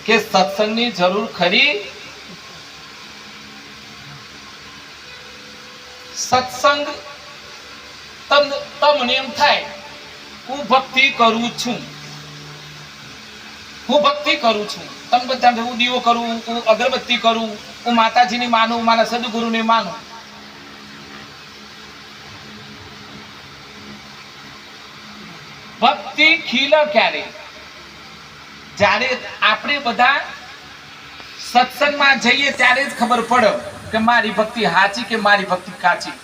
કે સત્સંગની જરૂર ખરી? સત્સંગ તમને એમ થાય હું ભક્તિ કરું છું, તમે બધા હું દીવો કરું, હું અગરબત્તી કરું, હું માતાજીને માનું, મારા સદગુરુને માનું. ભક્તિ ખીલે ક્યારે? જ્યારે આપણે બધા સત્સંગમાં જઈએ ત્યારે જ ખબર પડે કે મારી ભક્તિ સાચી કે મારી ભક્તિ કાચી.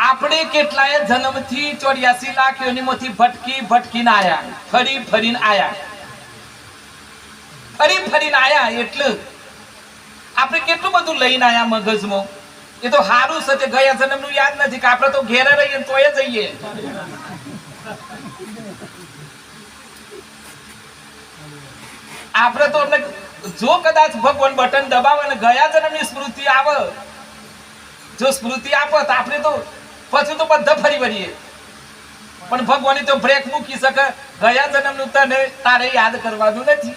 આપણે કેટલાય જન્મથી 84 લાખ યોનિમાંથી ભટકીને આયા, ફરીને આયા એટલે આપણે કેટલું બધું લઈને આયા મગજમાં. એ તો સારું છે તે ગયા જન્મનું યાદ નથી કે આપણે તો ઘેરે રહીએ તોય જઈએ. આપણે તો જો કદાચ ભગવાન બટન દબાવે અને ગયા જન્મની સ્મૃતિ આવે, જો સ્મૃતિ આપે તો આપણે તો પછી તો બધા ફરી વળીએ. પણ ભગવાન તો બ્રેક મૂકી શકે. ગયા જન્મનું તને તારે યાદ કરવાનું નથી,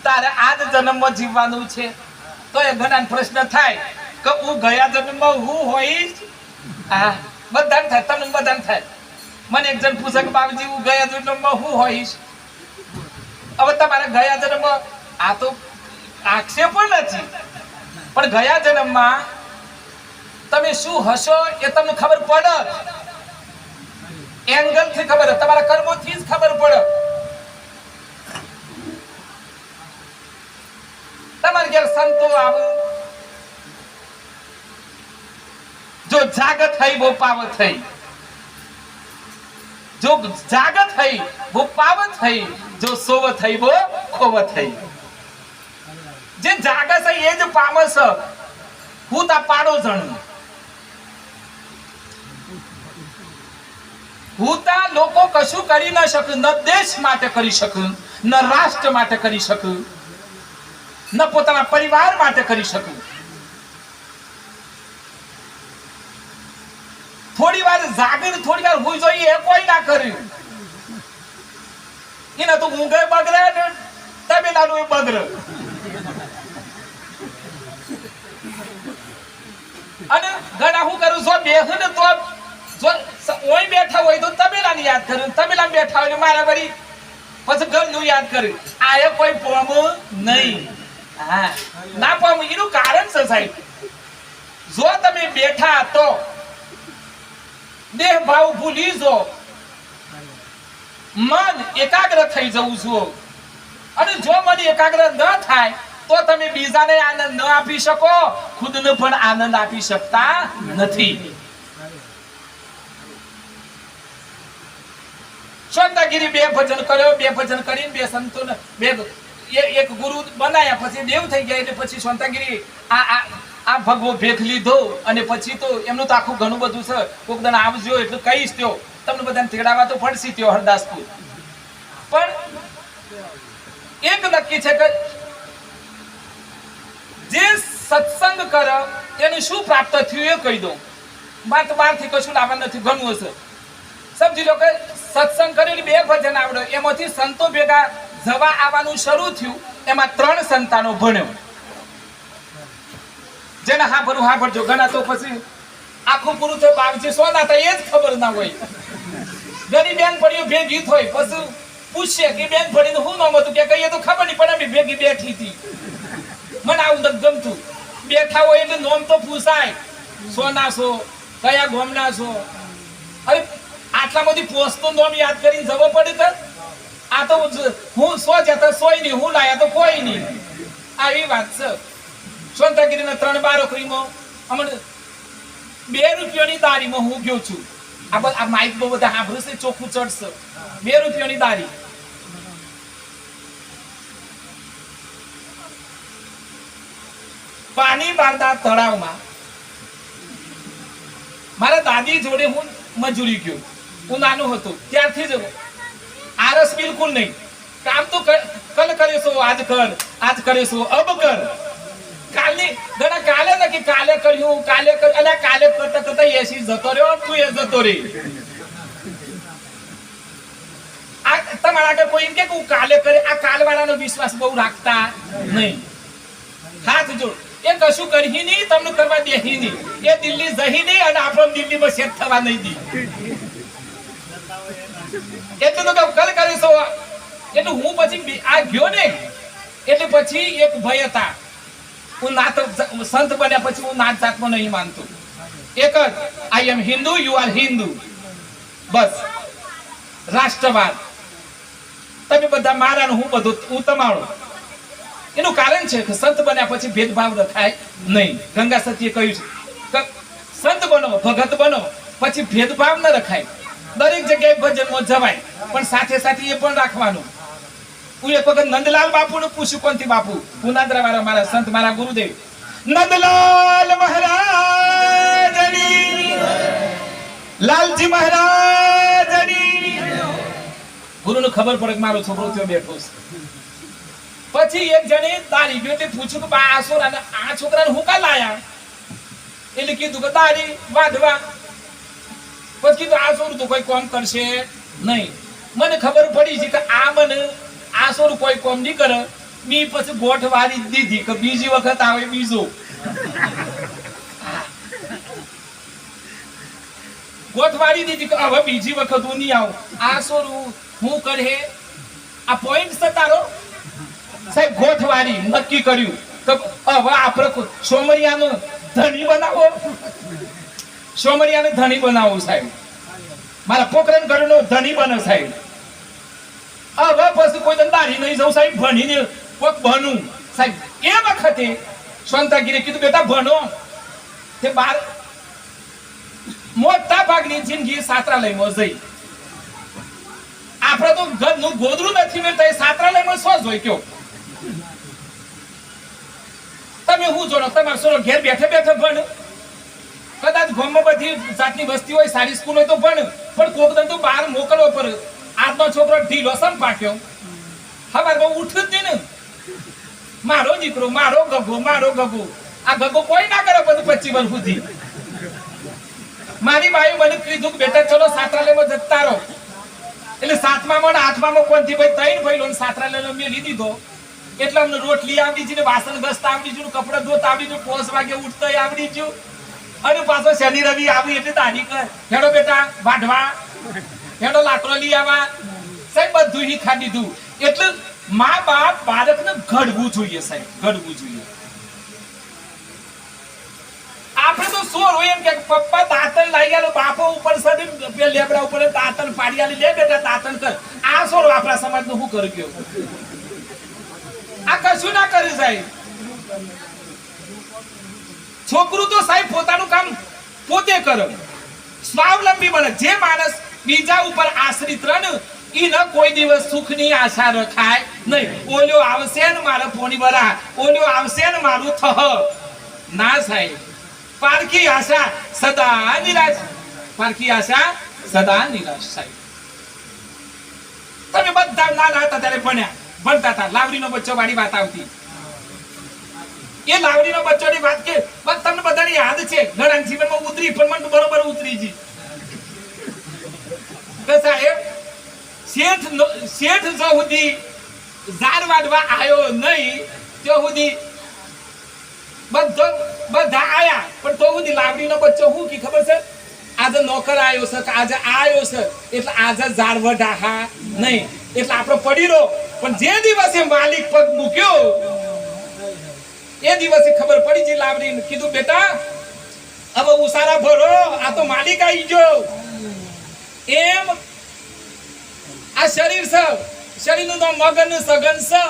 તારે આ જ જન્મમાં જીવવાનું છે. તો એ ઘણા પ્રશ્ન થાય કે હું ગયા જન્મમાં હું હોઈશ. હા, બધાને થાય, તમને બધાને થાય. મને એક જણ પૂછે કે બાબુજી હું ગયા જન્મમાં હું હોઈશ. હવે તમારે ગયા જન્મમાં આ તો આક્ષેપ પણ નથી, પણ ગયા જન્મમાં તમે શું હશો એ તમને ખબર પડે. એંગલ થી ખબર, તમારા કર્મોથી જ ખબર પડે. તમારે ઘેર સંતો આવે, જો જાગત થઈ બહુ પાવત થઈ, જો જાગત થઈ બહુ પાવત થઈ, જો સોવ થઈ બહુ ખોવત થઈ. જે જાગે છે એ જ પામે છે. હું તા પાડો જણ હુતા લોકો કશું કરી ન શકે, ન દેશ માટે કરી શકે, ન રાષ્ટ્ર માટે કરી શકે, ન પોતાના પરિવાર માટે કરી શકે. થોડી વાર જાગીને થોડી વાર હોઈ જોઈએ એ કોઈ ના કર્યું. એને તો ઊંઘે બગડે ને તબેલાનું એ બગડે. અને ઘણા હું કરું, જો બેહું ને તો ઓય બેઠા હોય તો તબેલાને યાદ કર્યું, તબેલામાં બેઠા હોય મારા વળી પછી ઘરનું યાદ કર્યું. આ એ કોઈ પોમ નહીં. હા, ના પોમ. એનું કારણ છે સાહેબ, જો તમે બેઠા તો દેહ ભાવ ભૂલી જો, મન એકાગ્ર થઈ જવું છું. અને જો મન એકાગ્ર ન થાય તો તમે બીજાને આનંદ ન આપી શકો, ખુદને પણ આનંદ આપી શકતા નથી. શાંતાગીરી 2 ભજન કર્યો, 2 ભજન કરીને 2 સંતોને એક ગુરુ બનાયા, પછી દેવ થઈ ગયા. એટલે પછી શાંતાગીરી આ ભગવો ભેખ લીધો. અને પછી તો એમનું તો આખું ઘણું બધું છે. કોક દન આવજો એટલે કહીશ, ત્યો તમને બધાને તેડાવા તો પડશે. ત્યો હરદાસપુર પણ એક નક્કી છે કે જે સત્સંગ કરે એને શું પ્રાપ્ત થયું એ કહી દઉં. બહારથી કશું લાવવાનું નથી, ઘણું હશે. સમજી લો કે સત્સંગ કરીને 2 ભજન આવડે, એમાંથી સંતો ભેગા જવા આવવાનું શરૂ થયું. એમાં 3 સંતાનો ભણ્યો. જેને હા ભરજો. ઘણા તો પછી આખું પૂરું થયું, બાપજી સોના હતા એ જ ખબર ના હોય. ઘણી બેન પડીઓ ભેગી હોય, પછી પૂછશે કે બેન પડીને શું નામ હતું, કે કહીએ તો ખબર નહીં પડે. ભેગી બેઠી હતી, મને આવું નથી ગમતું. બેઠા હોય એટલે નોમ તો પૂછાય, સોના છો, કયા ગોમના છો. અરે આટલા બધી પોસ્ટનું નામ યાદ કરીને જવો પડે કે આ તો હું સો જતા સોય નહીં, હું લાયા તો કોઈ નહીં. આવી વાત છે. શાંતાગીરીના 3 બાળકોમાં હમણાં 2 રૂપિયાની દારીમાં હું ગયો છું. આ માઇક બહુ બધા સાંભળ્યું છે, ચોખ્ખું ચડશે. 2 રૂપિયાની દારી. પાણી બાંધા તળાવમાં મારા દાદી જોડે હું મજૂરી ગયો. હું નાનો હતો ત્યારથી જ આરસ બિલકુલ નહીં. કામ તો કલ કરે છો, આજ કરે છો, અબ કર. કાલની ઘણા કાલે ને કે કાલે કર્યું, કાલે કર. અને કાલે કરતા કરતા એસી જતો રહ્યો, તું એ જતો રહી. તમારા આગળ કોઈ એમ કે હું કાલે કરે, આ કાલવાળાનો વિશ્વાસ બહુ રાખતા નહીં. હાથ જોડ, એ કશું કરી નહીં, તમને કરવા દેહી નહીં, એ દિલ્હી જહી નહીં અને આપણો દિલ્હીમાં સેટ થવા નહીં દી. એટલે તો કલ કરીશો. એટલે હું પછી આ ગયો ને, એટલે પછી એક ભાઈ હતા, હું નાત સંત બન્યા પછી હું નાત જાતમાં નહીં માનતો. એક જ આઈ એમ હિન્દુ, યુ આર હિન્દુ, બસ. રાષ્ટ્રવાદ, તમે બધા મારા ને હું બધું હું તમારો. એનું કારણ છે કે સંત બન્યા પછી ભેદભાવ રખાય નહીં. ગંગા સતીએ કહ્યું છે સંત બનો, ભગત બનો, પછી ભેદભાવ ન રખાય. દરેક જગ્યાએ ભજનમાં જવાય, પણ સાથે સાથે એ પણ રાખવાનું. હું એક વખત નંદલાલ બાપુને પૂછ્યું, કોણથી બાપુ? પુનાદરા વાળા મારા સંત, મારા ગુરુદેવ નંદલાલ મહારાજની, લાલજી મહારાજની. ગુરુને ખબર પડે કે મારો છોકરો ત્યાં બેઠો છે. પછી એક જણે દારી ગયો, તે પૂછ્યું કે બા આ છોકરાને હું કા લાયા? એટલે કીધું કે દારી વાઢવા. પછી કીધું આ છોરું તો કોઈ કામ કરશે નહીં. મને ખબર પડી છે કે આ મને આ છોરું કોઈ કામ નહીં કરે. મી પછી ગોઠ વાળી દીધી કે બીજી વખત આવે બીજો. ગોઠ વાળી દીધી કે હવે બીજી વખત હું નહીં આવું. આ છોરું હું કરે આ પોઈન્ટ છે તારો સાહેબ. ગોઠવાડી નક્કી કર્યું કે હવે આપણે સોમરિયાનો ધણી બનાવો, સોમરિયાને ધણી બનાવો સાહેબ. મારા પોખરણ ઘરનો ધણી બને સાહેબ. હવે પછી કોઈ દારી નહીં જવું સાહેબ, ભણીને કોઈક ભણું સાહેબ. એ વખતે શાંતાગીરે કીધું બેટા ભણો. તે બાર મોટા ભાગની જિંદગી છાત્રાલયમાં જઈ. આપણે તો ઘરનું ગોદડું નથી મળતા, એ છાત્રાલયમાં શું જોઈ કયો? તમે હું જોડો, તમારે સોરો ઘેર બેઠે બેઠે ભણ. કદાચ ગામમાં બધી જાતની વસ્તી હોય, સારી સ્કૂલ હોય તો ભણ, પણ કોક તો બહાર મોકલવો પડે. આજનો છોકરો ઢીલો સમ પાક્યો, હવારમાં ઉઠ્યું જ નહીં ને. મારો દીકરો, મારો ગગો, મારો ગગો. આ ગગો કોઈ ના કરે બધું 25 વર્ષ સુધી. મારી બાઈ મને કીધું કે બેટા ચલો છાત્રાલયમાં જતા રહો. એટલે 7મા અને 8મા કોણથી ભાઈ 3 ભાઈલો છાત્રાલયનો મેલી દીધો. એટલે અમને રોટલી આવડી છે, વાસણ ઘસતા આવડી છે, કપડા ધોતા આવડી છે, 5 વાગે ઉઠતા આવડી છે. અને પાછો શનિ રવિ આવી એટલે તારી કર હેડો બેટા વાઢવા, હેડો લાકડો લઈ આવવા સાહેબ. બધું શીખા દીધું. એટલે મા બાપ બાળકને ઘડવું જોઈએ સાહેબ, ઘડવું જોઈએ. આપણે તો સોર હોય એમ કે પપ્પા દાંતણ લઈ ગયા, બાપો ઉપર સડી લેબડા ઉપર દાંતણ પાડી આલી, લે બેટા દાંતણ કર. આ સોર આપણા સમાજનું શું કરી ગયો? આ કશું ના કરી સાહેબ. છોકરું તો સાહેબ પોતાનું કામ પોતે કરે, સ્વાવલંબી બને. જે માણસ બીજા ઉપર આશ્રિત રહે ને એને કોઈ દિવસ સુખની આશા રખાય નહીં. ઓલ્યો આવશે ને મારે પોણી ભરા, ઓલ્યો આવશે ને મારું થહ ના સાહેબ. પારકી આશા સદા નિરાશ, પારકી આશા સદા નિરાશ સાહેબ. તમે બધા નાના હતા ત્યારે ભણ્યા, ભણતા હતા. લાવડીનો બચ્ચો વાળી વાત આવતી. એ લાવડીનો બચ્ચોની વાત કે તમને બધાને યાદ છે. ઘણા જીવનમાં ઉતરી પણ મને બરોબર ઉતરી જી કે સાહેબ શેઠ જો સુધી ઝાડ વાડવા આવ્યો નહીં ત્યાં સુધી બધા આયા, પણ તો સુધી લાવડીનો બચ્ચો શું કી ખબર છે? આજે નોકર આવ્યો છે કે આજે આવ્યો છે એટલે આજે ઝાડ વઢા નહીં. એટલે આપણો પડી રહ્યો. પણ જે દિવસે માલિક પગ મૂક્યો એ દિવસે ખબર પડી છે. લાવડીને કીધું બેટા હવે ઉસારા ભરો, આ તો માલિક આવી ગયો. એમ આ શરીર છે, શરીરનું નામ મગન સગન છે.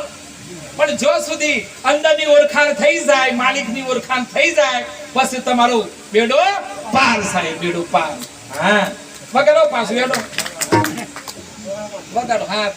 પણ જો સુધી અંદરની ઓળખાણ થઈ જાય, માલિકની ઓળખાણ થઈ જાય, પછી તમારો બેડો પાર સાહેબ, બેડો પાર. હા વગાડો પાછું બેડો વગાડો. હા